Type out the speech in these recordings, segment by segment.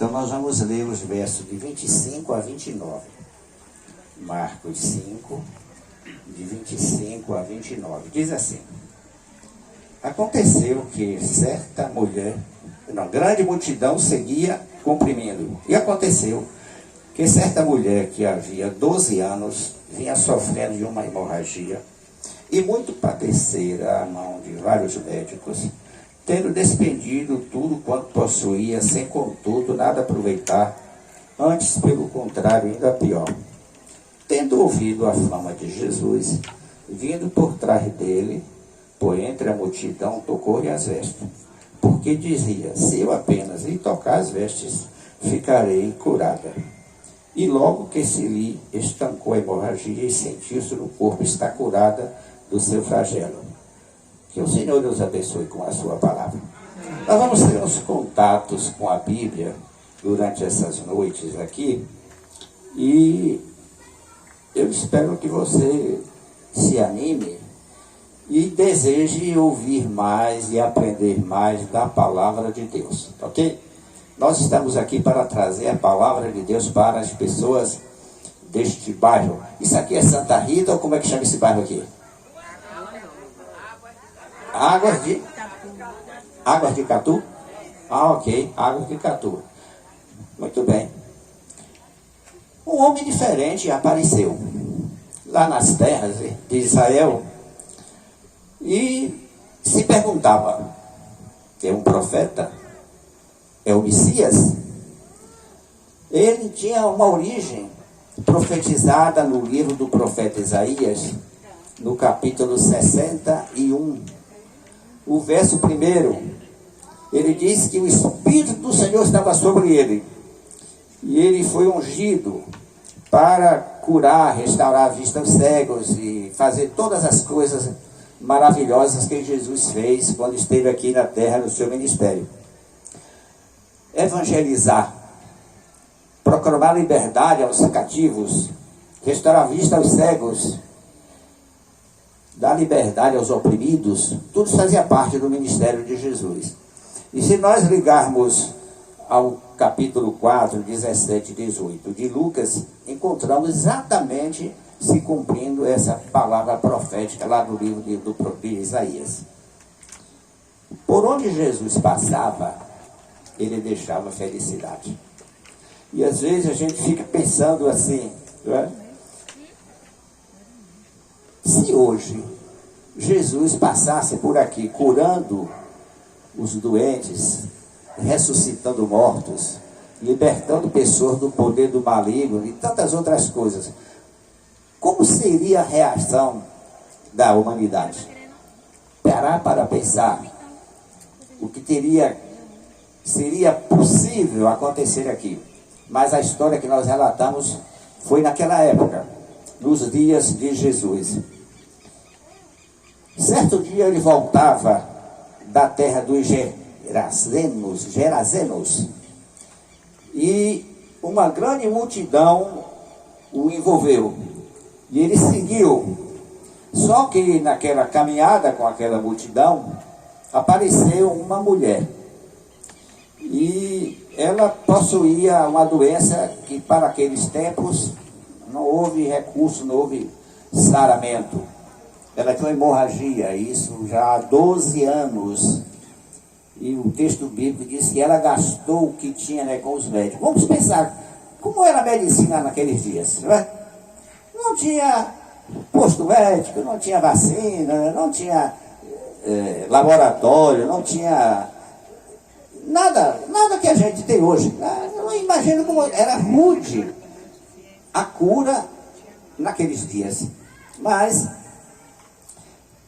Então nós vamos ler os versos de 25 a 29. Marcos 5, de 25 a 29. Diz assim: aconteceu que certa mulher, uma grande multidão seguia comprimindo. E aconteceu que certa mulher que havia 12 anos vinha sofrendo de uma hemorragia e muito padecera à mão de vários médicos, tendo despendido tudo quanto possuía, sem contudo nada aproveitar, antes pelo contrário ainda pior. Tendo ouvido a fama de Jesus, vindo por trás dele, por entre a multidão, tocou-lhe as vestes, porque dizia: se eu apenas lhe tocar as vestes, ficarei curada. E logo que se lhe estancou a hemorragia e sentiu-se no corpo está curada do seu flagelo. Que o Senhor nos abençoe com a sua palavra. Nós vamos ter uns contatos com a Bíblia durante essas noites aqui, e eu espero que você se anime e deseje ouvir mais e aprender mais da palavra de Deus, ok? Nós estamos aqui para trazer a palavra de Deus para as pessoas deste bairro. Isso aqui é Santa Rita, ou como é que chama esse bairro aqui? Águas de Catu? Ah, ok, Águas de Catu. Muito bem. Um homem diferente apareceu lá nas terras de Israel e se perguntava: é um profeta? É o Messias? Ele tinha uma origem profetizada no livro do profeta Isaías, no capítulo 61. O verso 1, ele diz que o Espírito do Senhor estava sobre ele, e ele foi ungido para curar, restaurar a vista aos cegos e fazer todas as coisas maravilhosas que Jesus fez quando esteve aqui na terra no seu ministério. Evangelizar, proclamar liberdade aos cativos, restaurar a vista aos cegos, dar liberdade aos oprimidos, tudo fazia parte do ministério de Jesus. E se nós ligarmos ao capítulo 4, 17 e 18 de Lucas, encontramos exatamente se cumprindo essa palavra profética lá no livro de Isaías. Por onde Jesus passava, ele deixava felicidade. E às vezes a gente fica pensando assim, não é? Se hoje Jesus passasse por aqui curando os doentes, ressuscitando mortos, libertando pessoas do poder do maligno e tantas outras coisas, como seria a reação da humanidade? Parar para pensar o que seria possível acontecer aqui. Mas a história que nós relatamos foi naquela época, nos dias de Jesus. Certo dia ele voltava da terra dos Gerazenos, e uma grande multidão o envolveu, e ele seguiu. Só que naquela caminhada com aquela multidão, apareceu uma mulher, e ela possuía uma doença que para aqueles tempos não houve recurso, não houve saramento. Ela tinha uma hemorragia, isso já há 12 anos. E o texto bíblico diz que ela gastou o que tinha, né, com os médicos. Vamos pensar, como era a medicina naqueles dias, não é? Não tinha posto médico, não tinha vacina, não tinha laboratório, não tinha nada que a gente tem hoje. Eu não imagino como era rude a cura naqueles dias. Mas,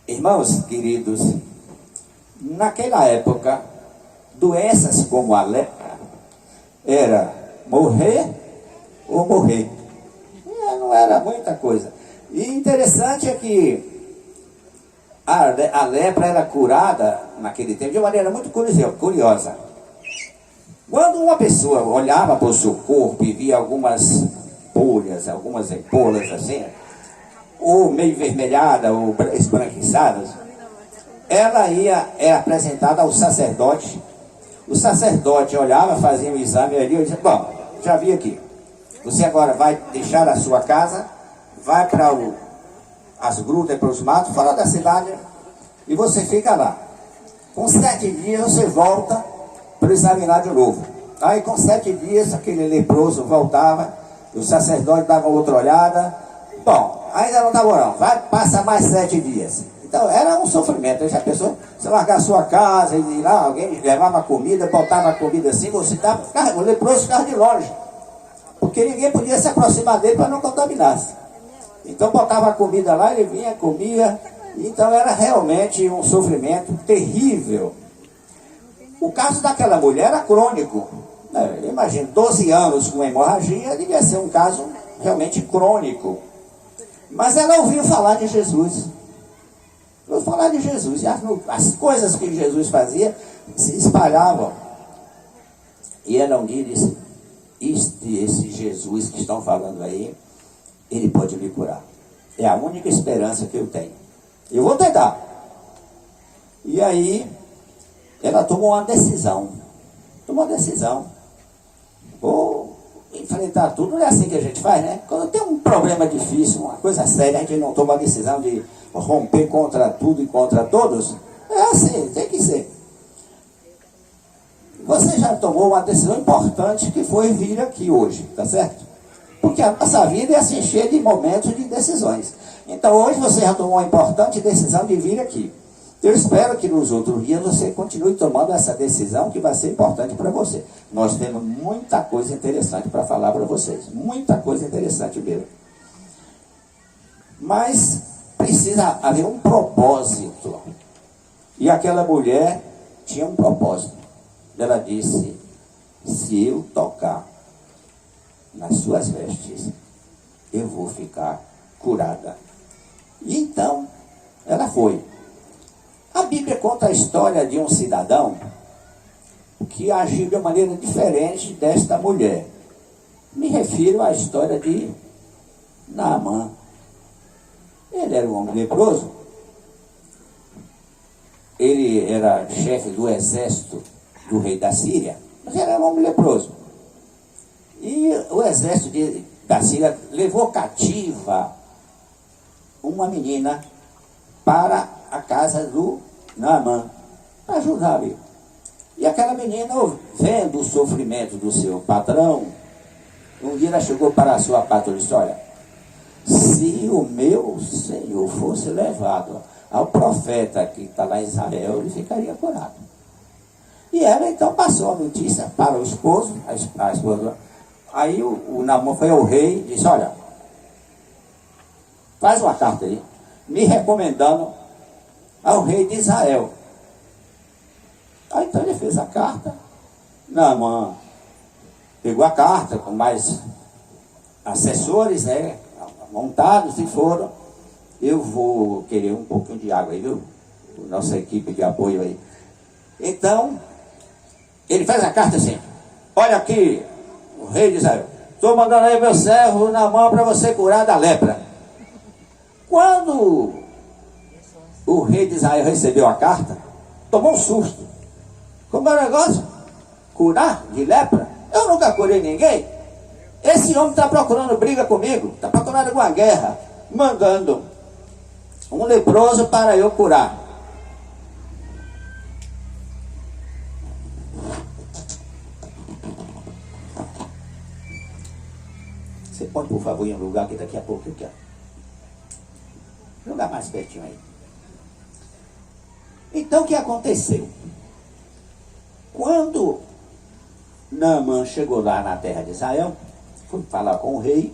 irmãos queridos, naquela época, doenças como a lepra era morrer ou morrer. Não era muita coisa. E interessante é que a lepra era curada naquele tempo de uma maneira muito curiosa. Quando uma pessoa olhava para o seu corpo e via algumas bolhas, algumas empolas assim, ou meio vermelhadas ou esbranquiçadas, ela é apresentada ao sacerdote. O sacerdote olhava, fazia um exame ali, e dizia, bom, já vi aqui. Você agora vai deixar a sua casa, vai para as grutas e para os matos, fora da cidade, e você fica lá. Com 7 dias você volta para examinar de novo. Aí com 7 dias aquele leproso voltava, o sacerdote dava outra olhada. Bom, ainda não estava não, vai passar mais 7 dias. Então era um sofrimento. Já pensou, você largar a sua casa e ir lá, alguém levava comida, botava a comida assim, você o leproso ficava de longe. Porque ninguém podia se aproximar dele para não contaminar-se. Então botava a comida lá, ele vinha, comia. Então era realmente um sofrimento terrível. O caso daquela mulher era crônico. Imagina, 12 anos com hemorragia, devia ser um caso realmente crônico. Mas ela ouviu falar de Jesus. Ouviu falar de Jesus. E as coisas que Jesus fazia se espalhavam. E ela um dia disse, esse Jesus que estão falando aí, ele pode me curar. É a única esperança que eu tenho. Eu vou tentar. E aí, ela tomou uma decisão. Vou enfrentar tudo. Não é assim que a gente faz, né? Quando tem um problema difícil, uma coisa séria, a gente não toma a decisão de romper contra tudo e contra todos. É assim, tem que ser. Você já tomou uma decisão importante que foi vir aqui hoje, tá certo? Porque a nossa vida é assim, cheia de momentos de decisões. Então hoje você já tomou uma importante decisão de vir aqui. Eu espero que nos outros dias você continue tomando essa decisão que vai ser importante para você. Nós temos muita coisa interessante para falar para vocês. Muita coisa interessante mesmo. Mas precisa haver um propósito. E aquela mulher tinha um propósito. Ela disse, se eu tocar nas suas vestes, eu vou ficar curada. E então, ela foi. A Bíblia conta a história de um cidadão que agiu de uma maneira diferente desta mulher. Me refiro à história de Naamã. Ele era um homem leproso. Ele era chefe do exército do rei da Síria, mas ele era um homem leproso. E o exército da Síria levou cativa uma menina para a casa do Naamã, para ajudá-lo. E aquela menina, vendo o sofrimento do seu patrão, um dia ela chegou para a sua patroa e disse, olha, se o meu senhor fosse levado ao profeta que está lá em Israel, ele ficaria curado. E ela então passou a notícia para o esposo, a esposa. Aí o Naamã foi ao rei e disse, olha, faz uma carta aí, me recomendando ao rei de Israel. Aí então ele fez a carta, Naamã pegou a carta com mais assessores, né, montados e foram. Eu vou querer um pouquinho de água aí, viu? Nossa equipe de apoio aí. Então, ele faz a carta assim, olha aqui, o rei de Israel, estou mandando aí meu servo na mão para você curar da lepra. Quando o rei de Israel recebeu a carta, tomou um susto. Como é o negócio? Curar de lepra? Eu nunca curei ninguém. Esse homem está procurando briga comigo, está procurando alguma guerra, mandando um leproso para eu curar. Você pode, por favor, ir em um lugar que daqui a pouco eu quero. Um lugar mais pertinho aí. Então, o que aconteceu? Quando Naamã chegou lá na terra de Israel, foi falar com o rei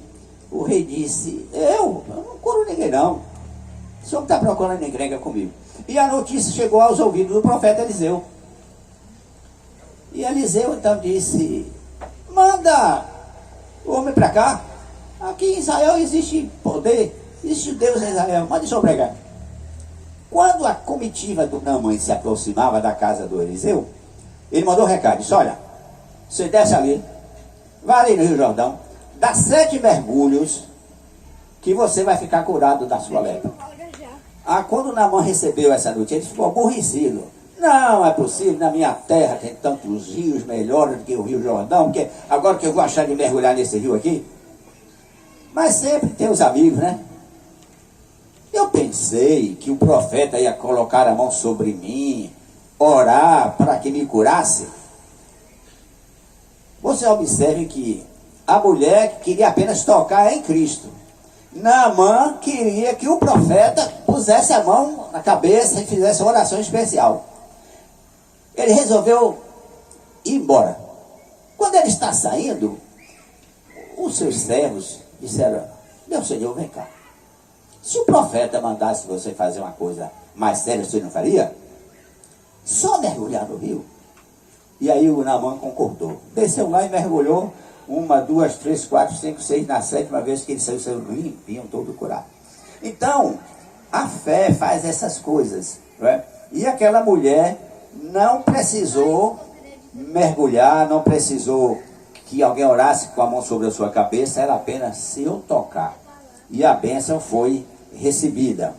disse, eu não curo ninguém não. O senhor está procurando encrenca comigo. E a notícia chegou aos ouvidos do profeta Eliseu. E Eliseu então disse, manda o homem para cá. Aqui em Israel existe poder, existe Deus em Israel, manda isso pregar. Quando a comitiva do Naamã se aproximava da casa do Eliseu, ele mandou um recado, disse, olha, você desce ali, vai ali no Rio Jordão, dá 7 mergulhos, que você vai ficar curado da sua lepra. Quando o Naamã recebeu essa notícia, ele ficou aborrecido. Não é possível, na minha terra tem tantos rios melhores do que o Rio Jordão, porque agora que eu vou achar de mergulhar nesse rio aqui. Mas sempre tem os amigos, né? Eu pensei que o profeta ia colocar a mão sobre mim, orar para que me curasse. Você observe que a mulher queria apenas tocar em Cristo. Naamã queria que o profeta pusesse a mão na cabeça e fizesse uma oração especial. Ele resolveu ir embora. Quando ele está saindo, os seus servos disseram: meu senhor, vem cá. Se o profeta mandasse você fazer uma coisa mais séria, você não faria? Só mergulhar no rio. E aí o Naamã concordou. Desceu lá e mergulhou. 1, 2, 3, 4, 5, 6, na 7ª vez que ele saiu limpinho, todo curado. Então, a fé faz essas coisas, não é? E aquela mulher não precisou mergulhar, não precisou que alguém orasse com a mão sobre a sua cabeça, ela apenas se eu tocar. E a bênção foi recebida.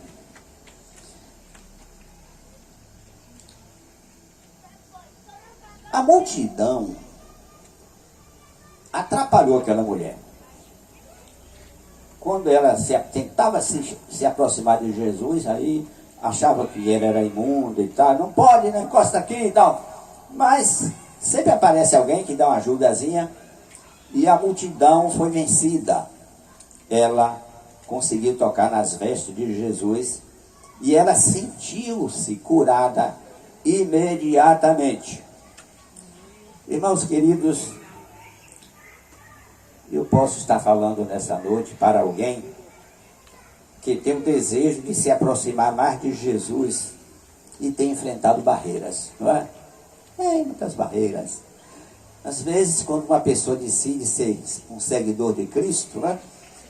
A multidão atrapalhou aquela mulher. Quando ela tentava se aproximar de Jesus, aí achava que ele era imundo e tal, não pode, não encosta aqui e tal. Mas sempre aparece alguém que dá uma ajudazinha, e a multidão foi vencida. Ela conseguiu tocar nas vestes de Jesus, e ela sentiu-se curada imediatamente. Irmãos queridos, eu posso estar falando nessa noite para alguém que tem o desejo de se aproximar mais de Jesus e tem enfrentado barreiras, não é? Tem muitas barreiras. Às vezes, quando uma pessoa decide ser um seguidor de Cristo, né,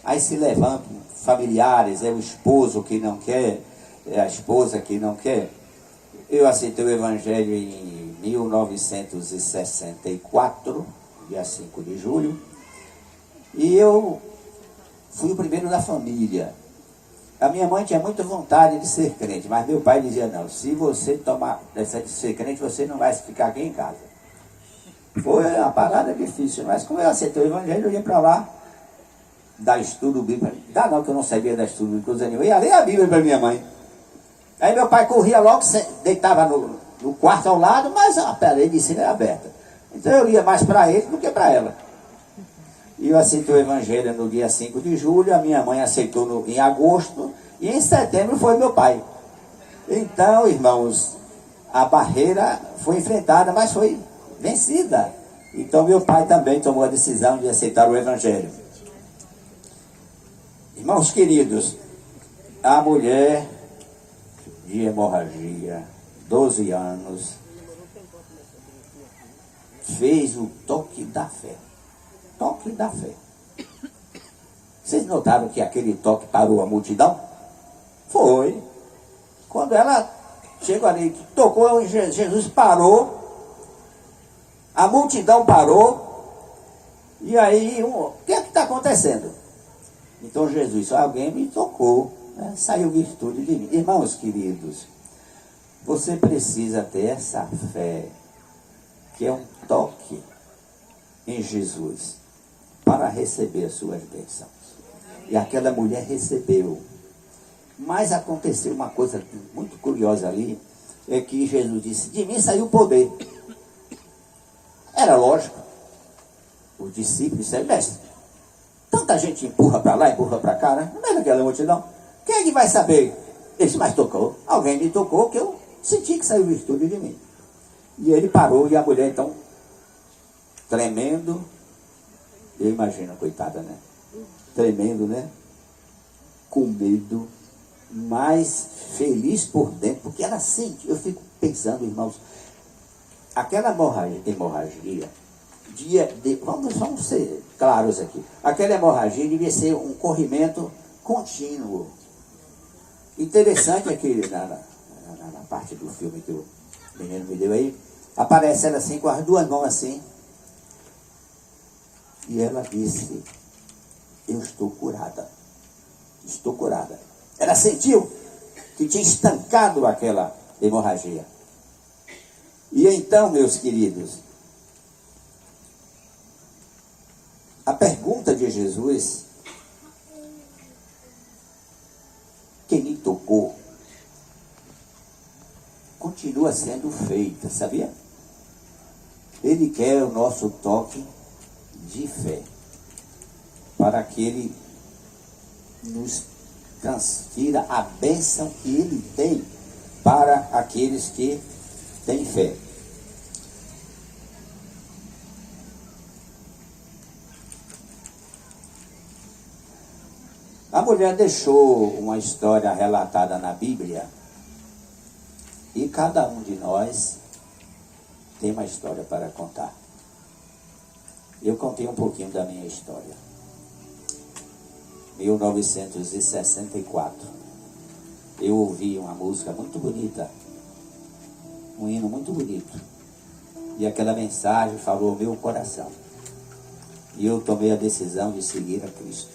aí se levantam familiares, é o esposo que não quer, é a esposa que não quer. Eu aceitei o Evangelho em 1964, dia 5 de julho, e eu fui o primeiro da família. A minha mãe tinha muita vontade de ser crente, mas meu pai dizia: não, se você decide ser crente, você não vai ficar aqui em casa. Foi uma parada difícil, mas como eu aceitei o Evangelho, eu ia para lá dar estudo bíblico. Não, que eu não sabia dar estudo bíblico, eu ia ler a Bíblia para minha mãe. Aí meu pai corria logo, deitava no quarto ao lado, mas a parede de cima era aberta. Então eu ia mais para ele do que para ela. E eu aceitei o Evangelho no dia 5 de julho, a minha mãe aceitou em agosto, e em setembro foi meu pai. Então, irmãos, a barreira foi enfrentada, mas foi vencida. Então meu pai também tomou a decisão de aceitar o Evangelho. Irmãos queridos, a mulher de hemorragia, 12 anos, fez o toque da fé. Toque da fé. Vocês notaram que aquele toque parou a multidão? Foi. Quando ela chegou ali, tocou em Jesus, parou. A multidão parou. E aí, o que é que está acontecendo? Então Jesus disse: alguém me tocou, né? Saiu virtude de mim. Irmãos queridos, você precisa ter essa fé, que é um toque em Jesus, para receber as suas bênçãos. E aquela mulher recebeu. Mas aconteceu uma coisa muito curiosa ali, é que Jesus disse: de mim saiu o poder. Era lógico. Os discípulos disseram: mestre, tanta gente empurra para lá, empurra para cá, né? Não é daquela multidão. Quem é que vai saber? Ele disse: mas tocou. Alguém me tocou, que eu senti que saiu virtude de mim. E ele parou, e a mulher então, tremendo, eu imagino, coitada, né? Tremendo, né? Com medo, mas feliz por dentro, porque ela sente. Eu fico pensando, irmãos, aquela hemorragia, vamos ser claros aqui, aquela hemorragia devia ser um corrimento contínuo. Interessante aqui na parte do filme que o menino me deu aí, aparece ela assim, com as duas mãos assim, e ela disse: eu estou curada. Estou curada. Ela sentiu que tinha estancado aquela hemorragia. E então, meus queridos, a pergunta de Jesus, quem me tocou, continua sendo feita, sabia? Ele quer o nosso toque de fé, para que Ele nos transfira a bênção que Ele tem para aqueles que têm fé. A mulher deixou uma história relatada na Bíblia, e cada um de nós tem uma história para contar. Eu contei um pouquinho da minha história. 1964, eu ouvi uma música muito bonita, um hino muito bonito, e aquela mensagem falou ao meu coração, e eu tomei a decisão de seguir a Cristo.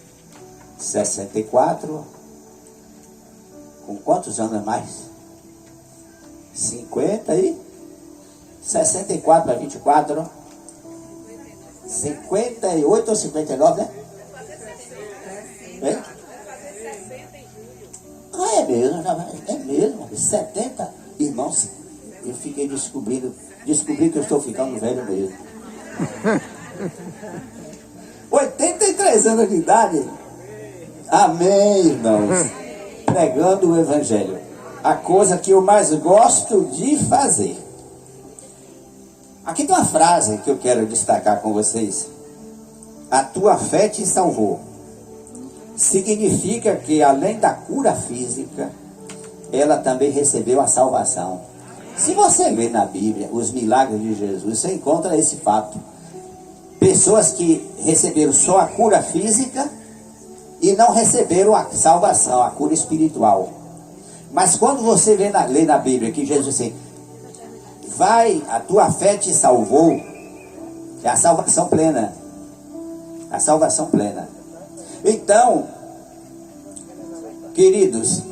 64, com quantos anos mais? 50 e 64 para 24, 58 ou 59, né? É? Ah, é mesmo, 70, irmãos, eu fiquei descobri que eu estou ficando velho mesmo. 83 anos de idade. Amém, irmãos. Pregando o Evangelho. A coisa que eu mais gosto de fazer. Aqui tem uma frase que eu quero destacar com vocês. A tua fé te salvou. Significa que além da cura física, ela também recebeu a salvação. Se você ler na Bíblia os milagres de Jesus, você encontra esse fato. Pessoas que receberam só a cura física e não receberam a salvação, a cura espiritual. Mas quando você lê na Bíblia que Jesus disse, a tua fé te salvou, é a salvação plena. A salvação plena. Então, queridos,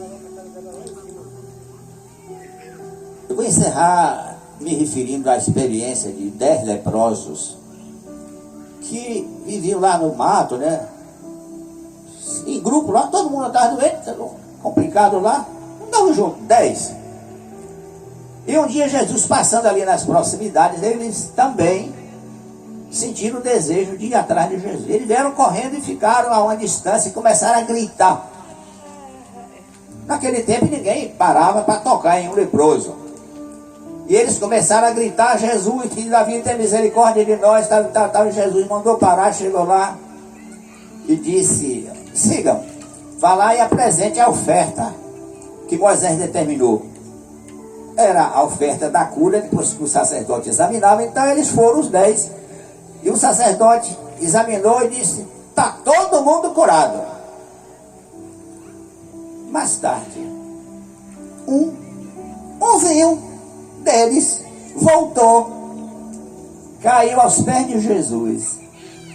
eu vou encerrar me referindo à experiência de 10 leprosos que viviam lá no mato, né? Em grupo lá, todo mundo estava doente, complicado lá, não estavam juntos, 10. E um dia Jesus passando ali nas proximidades, eles também sentiram o desejo de ir atrás de Jesus. Eles vieram correndo e ficaram a uma distância e começaram a gritar. Naquele tempo ninguém parava para tocar em um leproso. E eles começaram a gritar, Jesus, filho da vida, tem misericórdia de nós, tal. Jesus mandou parar, chegou lá e disse, sigam, vá lá e apresente a oferta que Moisés determinou. Era a oferta da cura, depois que o sacerdote examinava, então eles foram os 10. E o sacerdote examinou e disse, está todo mundo curado. Mais tarde, umzinho deles voltou, caiu aos pés de Jesus,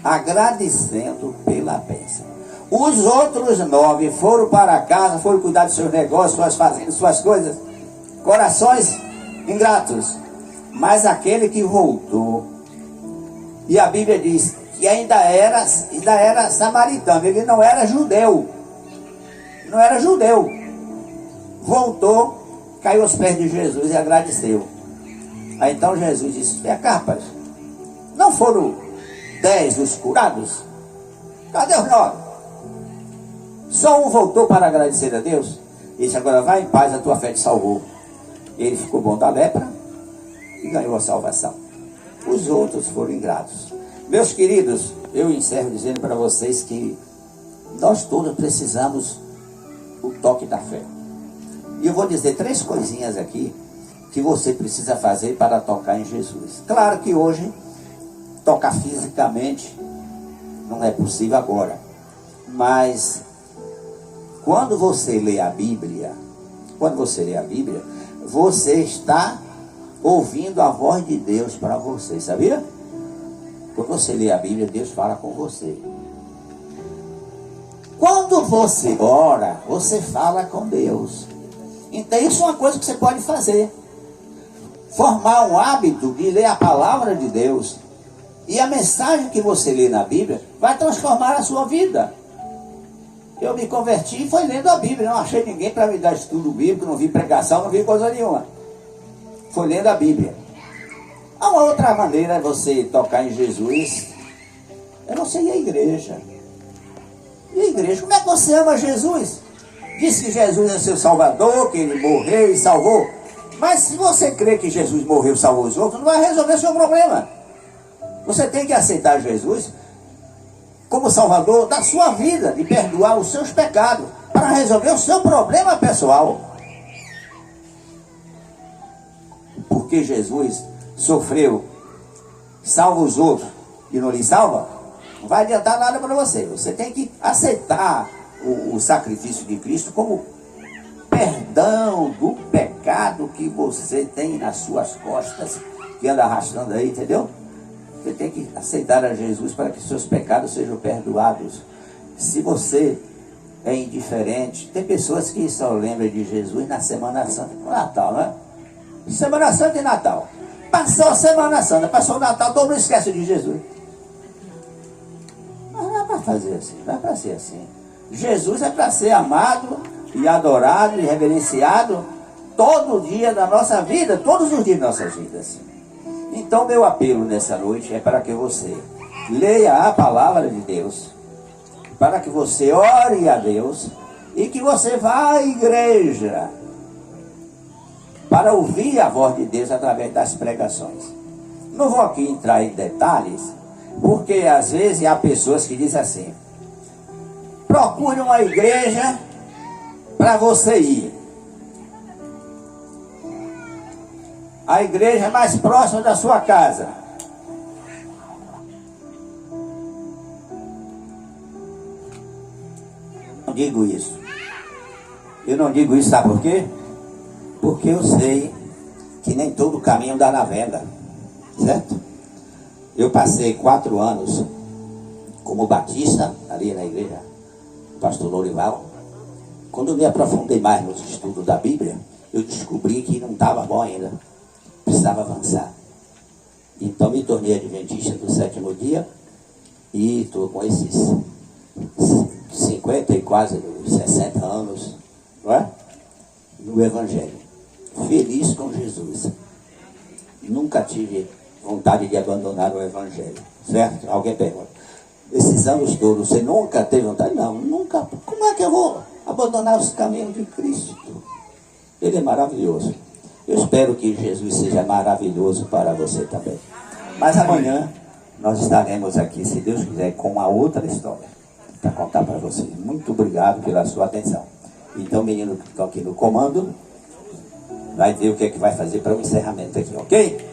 agradecendo pela bênção. Os outros 9 foram para casa, foram cuidar dos seus negócios, suas fazendas, suas coisas, corações ingratos. Mas aquele que voltou, e a Bíblia diz que ainda era samaritano, ele não era judeu. Não era judeu. Voltou, caiu aos pés de Jesus e agradeceu. Aí então Jesus disse, rapaz, não foram 10 os curados? Cadê os 9? Só um voltou para agradecer a Deus. Ele disse, agora vai em paz, a tua fé te salvou. Ele ficou bom da lepra e ganhou a salvação. Os outros foram ingratos. Meus queridos, eu encerro dizendo para vocês que nós todos precisamos do toque da fé. E eu vou dizer 3 coisinhas aqui que você precisa fazer para tocar em Jesus. Claro que hoje tocar fisicamente não é possível agora, mas quando você lê a Bíblia, você está ouvindo a voz de Deus para você, sabia? Quando você lê a Bíblia, Deus fala com você. Quando você ora, você fala com Deus. Então isso é uma coisa que você pode fazer. formar um hábito de ler a palavra de Deus. E a mensagem que você lê na Bíblia vai transformar a sua vida. Eu me converti e foi lendo a Bíblia. Não achei ninguém para me dar estudo bíblico, não vi pregação, não vi coisa nenhuma. Foi lendo a Bíblia. Há uma outra maneira é você tocar em Jesus. É você ir à igreja. E a igreja, como é que você ama Jesus? Diz que Jesus é seu Salvador, que Ele morreu e salvou. Mas se você crê que Jesus morreu e salvou os outros, não vai resolver o seu problema. Você tem que aceitar Jesus como Salvador da sua vida, de perdoar os seus pecados, para resolver o seu problema pessoal. Porque Jesus sofreu, salva os outros e não lhe salva, não vai adiantar nada para você. Você tem que aceitar o sacrifício de Cristo como perdão do pecado que você tem nas suas costas, que anda arrastando aí, entendeu? Você tem que aceitar a Jesus para que seus pecados sejam perdoados. Se você é indiferente, tem pessoas que só lembram de Jesus na Semana Santa, no Natal, né? Semana Santa e Natal. Passou a Semana Santa, passou o Natal, todo mundo esquece de Jesus. Mas não é para fazer assim, não é para ser assim. Jesus é para ser amado e adorado e reverenciado todo dia da nossa vida, todos os dias das nossas vidas. Então meu apelo nessa noite é para que você leia a palavra de Deus, para que você ore a Deus e que você vá à igreja para ouvir a voz de Deus através das pregações. Não vou aqui entrar em detalhes, porque às vezes há pessoas que dizem assim: procure uma igreja para você ir. A igreja é mais próxima da sua casa. Não digo isso. Eu não digo isso, sabe por quê? Porque eu sei que nem todo caminho dá na venda, certo? Eu passei 4 anos como batista ali na igreja Pastor Lorival. Quando eu me aprofundei mais nos estudos da Bíblia, eu descobri que não estava bom ainda, precisava avançar. Então me tornei adventista do 7º dia e estou com esses 50 e quase 60 anos, não é? No Evangelho. Feliz com Jesus. Nunca tive vontade de abandonar o Evangelho, certo? Alguém pergunta: esses anos todos, você nunca teve vontade? Não, nunca. Como é que eu vou abandonar os caminhos de Cristo? Ele é maravilhoso. Eu espero que Jesus seja maravilhoso para você também. Mas amanhã nós estaremos aqui, se Deus quiser, com uma outra história para contar para vocês. Muito obrigado pela sua atenção. Então, menino que está aqui no comando vai ver o que é que vai fazer para o encerramento aqui, ok?